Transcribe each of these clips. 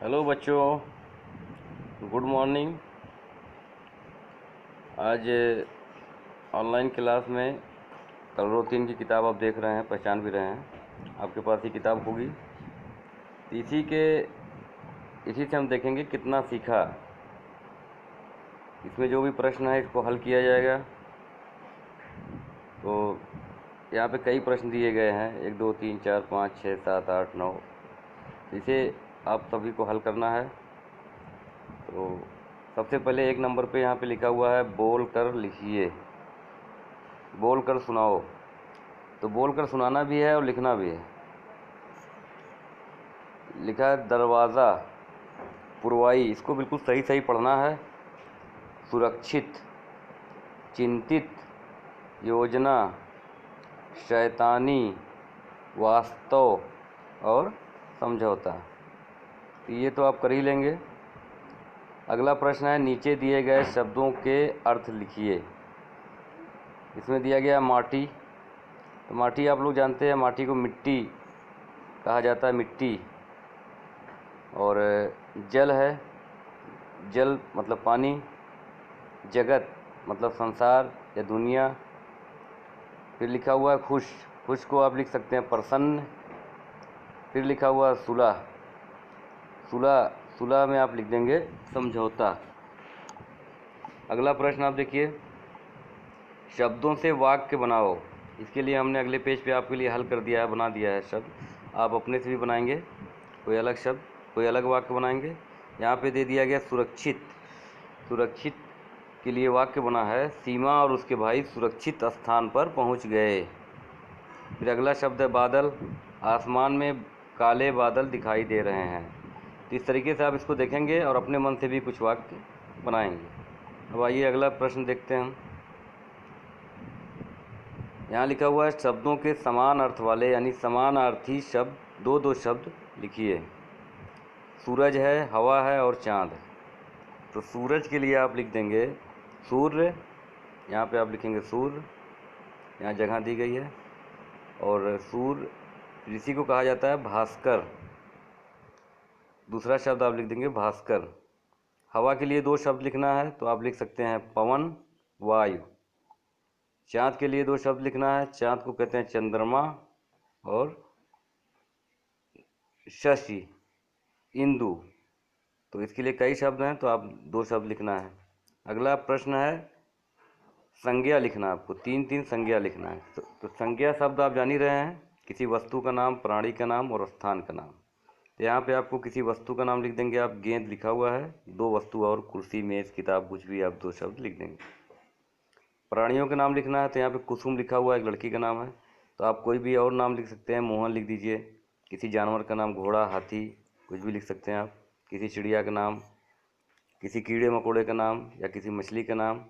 Hello बच्चों, good morning. आज online class में कलरों 3 की किताब आप देख रहे हैं, पहचान भी रहे हैं। आपके पास ये किताब होगी। तो इसी से हम देखेंगे कितना सीखा। इसमें जो भी प्रश्न है इसको हल किया जाएगा। तो यहाँ पे कई प्रश्न दिए गए हैं, 1 2 3 4 5 6 7 8 9। इसे आप सभी को हल करना है। तो सबसे पहले 1 नंबर पे यहाँ पे लिखा हुआ है बोल कर लिखिए, बोल कर सुनाओ। तो बोल कर सुनाना भी है और लिखना भी है। लिखा है दरवाज़ा, पुरवाई, इसको बिल्कुल सही सही पढ़ना है। सुरक्षित, चिंतित, योजना, शैतानी, वास्तव और समझौता। तो ये तो आप कर ही लेंगे। अगला प्रश्न है नीचे दिए गए शब्दों के अर्थ लिखिए। इसमें दिया गया माटी। तो माटी आप लोग जानते हैं, माटी को मिट्टी कहा जाता है, मिट्टी। और जल है, जल मतलब पानी। जगत मतलब संसार या दुनिया। फिर लिखा हुआ है खुश, खुश को आप लिख सकते हैं प्रसन्न। फिर लिखा हुआ है सुलह, सुलह, सुलह में आप लिख देंगे समझौता। अगला प्रश्न आप देखिए, शब्दों से वाक्य बनाओ। इसके लिए हमने अगले पेज पे आपके लिए हल कर दिया है, बना दिया है शब्द। आप अपने से भी बनाएंगे कोई अलग शब्द, कोई अलग वाक्य बनाएंगे। यहाँ पे दे दिया गया सुरक्षित। सुरक्षित के लिए वाक्य बना है सीमा और उसके भाई सुरक्षित स्थान पर पहुँच गए। फिर अगला शब्द है बादल, आसमान में काले बादल दिखाई दे रहे हैं। तो इस तरीके से आप इसको देखेंगे और अपने मन से भी कुछ वाक्य बनाएंगे। अब आइए अगला प्रश्न देखते हैं हम। यहाँ लिखा हुआ है शब्दों के समान अर्थ वाले यानी समानार्थी शब्द दो शब्द लिखिए। सूरज है, हवा है और चाँद है। तो सूरज के लिए आप लिख देंगे सूर्य, यहाँ पे आप लिखेंगे सूर्य, यहाँ जगह दी गई है। और सूर्य इसी को कहा जाता है भास्कर। दूसरा शब्द आप लिख देंगे भास्कर। हवा के लिए 2 शब्द लिखना है, तो आप लिख सकते हैं पवन, वायु। चाँद के लिए 2 शब्द लिखना है, चाँद को कहते हैं चंद्रमा और शशि, इंदु। तो इसके लिए कई शब्द हैं, तो आप 2 शब्द लिखना है। अगला प्रश्न है संज्ञा लिखना, आपको 3 संज्ञा लिखना है। तो संज्ञा शब्द आप जान ही रहे हैं, किसी वस्तु का नाम, प्राणी का नाम और स्थान का नाम। तो यहाँ पे आपको किसी वस्तु का नाम लिख देंगे आप, गेंद लिखा हुआ है, 2 वस्तु और कुर्सी, मेज़, किताब, कुछ भी आप 2 शब्द लिख देंगे। प्राणियों के नाम लिखना है, तो यहाँ पे कुसुम लिखा हुआ है, एक लड़की का नाम है। तो आप कोई भी और नाम लिख सकते हैं, मोहन लिख दीजिए। किसी जानवर का नाम, घोड़ा, हाथी, कुछ भी लिख सकते हैं आप। किसी चिड़िया का नाम, किसी कीड़े मकोड़े का नाम या किसी मछली का नाम,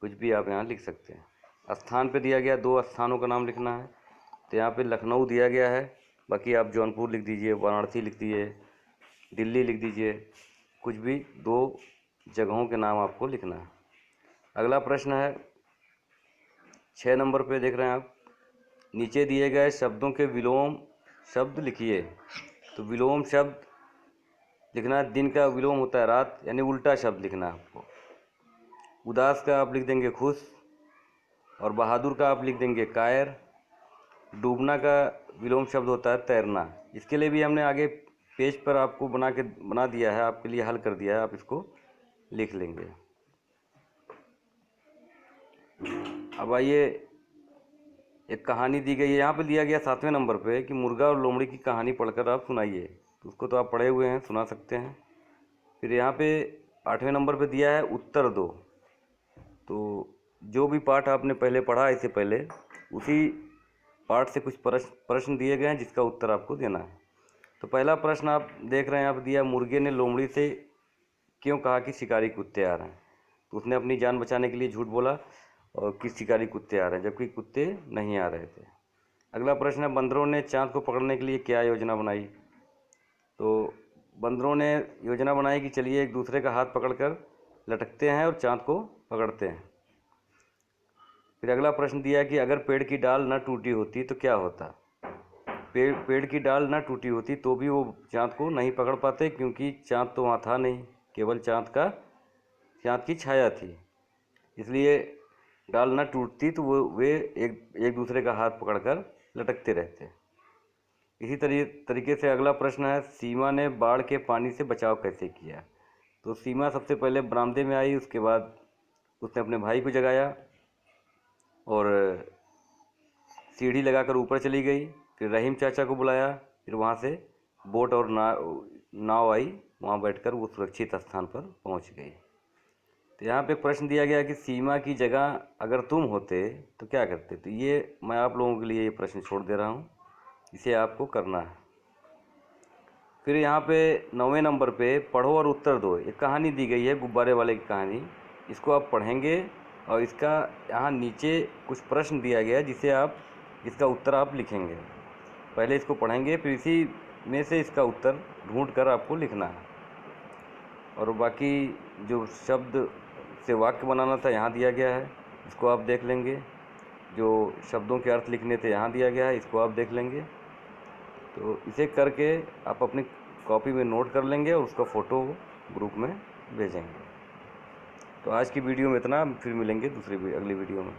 कुछ भी आप यहाँ लिख सकते हैं। स्थान पे दिया गया 2 स्थानों का नाम लिखना है। तो यहाँ पे लखनऊ दिया गया है, बाकी आप जौनपुर लिख दीजिए, वाराणसी लिख दीजिए, दिल्ली लिख दीजिए। कुछ भी 2 जगहों के नाम आपको लिखना है। अगला प्रश्न है 6 नंबर पे देख रहे हैं आप, नीचे दिए गए शब्दों के विलोम शब्द लिखिए। तो विलोम शब्द लिखना है, दिन का विलोम होता है रात, यानी उल्टा शब्द लिखना है आपको। उदास का आप लिख देंगे खुश और बहादुर का आप लिख देंगे कायर। डूबना का विलोम शब्द होता है तैरना। इसके लिए भी हमने आगे पेज पर आपको बना दिया है, आपके लिए हल कर दिया है, आप इसको लिख लेंगे। अब आइए, एक कहानी दी गई है, यहाँ पे दिया गया 7वें नंबर पे कि मुर्गा और लोमड़ी की कहानी पढ़कर आप सुनाइए। तो उसको तो आप पढ़े हुए हैं, सुना सकते हैं। फिर यहाँ पे 8वें नंबर पे दिया है उत्तर दो। तो जो भी पाठ आपने पहले पढ़ा, इससे पहले उसी पाठ से कुछ प्रश्न दिए गए हैं जिसका उत्तर आपको देना है। तो पहला प्रश्न आप देख रहे हैं, आप दिया मुर्गे ने लोमड़ी से क्यों कहा कि शिकारी कुत्ते आ रहे हैं। तो उसने अपनी जान बचाने के लिए झूठ बोला और कि शिकारी कुत्ते आ रहे हैं, जबकि कुत्ते नहीं आ रहे थे। अगला प्रश्न है बंदरों ने चाँद को पकड़ने के लिए क्या योजना बनाई। तो बंदरों ने योजना बनाई कि चलिए एक दूसरे का हाथ पकड़कर लटकते हैं और चाँद को पकड़ते हैं। फिर अगला प्रश्न दिया है कि अगर पेड़ की डाल न टूटी होती तो क्या होता। पेड़ की डाल ना टूटी होती तो भी वो चाँद को नहीं पकड़ पाते, क्योंकि चाँद तो वहाँ था नहीं, केवल चाँद की छाया थी। इसलिए डाल ना टूटती तो वे एक दूसरे का हाथ पकड़कर लटकते रहते। इसी तरीके से अगला प्रश्न है, सीमा ने बाढ़ के पानी से बचाव कैसे किया। तो सीमा सबसे पहले बरामदे में आई, उसके बाद उसने अपने भाई को जगाया और सीढ़ी लगाकर ऊपर चली गई। फिर रहीम चाचा को बुलाया, फिर वहाँ से बोट और नाव आई, वहाँ बैठकर वो सुरक्षित स्थान पर पहुँच गई। तो यहाँ पे प्रश्न दिया गया कि सीमा की जगह अगर तुम होते तो क्या करते। तो ये मैं आप लोगों के लिए ये प्रश्न छोड़ दे रहा हूँ, इसे आपको करना है। फिर यहाँ पे 9वें नंबर पे पढ़ो और उत्तर दो, एक कहानी दी गई है गुब्बारे वाले की कहानी। इसको आप पढ़ेंगे और इसका यहाँ नीचे कुछ प्रश्न दिया गया है जिसका उत्तर आप लिखेंगे। पहले इसको पढ़ेंगे, फिर इसी में से इसका उत्तर ढूंढ कर आपको लिखना है। और बाकी जो शब्द से वाक्य बनाना था यहाँ दिया गया है, इसको आप देख लेंगे। जो शब्दों के अर्थ लिखने थे यहाँ दिया गया है, इसको आप देख लेंगे। तो इसे करके आप अपनी कॉपी में नोट कर लेंगे और उसका फ़ोटो ग्रुप में भेजेंगे। तो आज की वीडियो में इतना, फिर मिलेंगे अगली वीडियो में।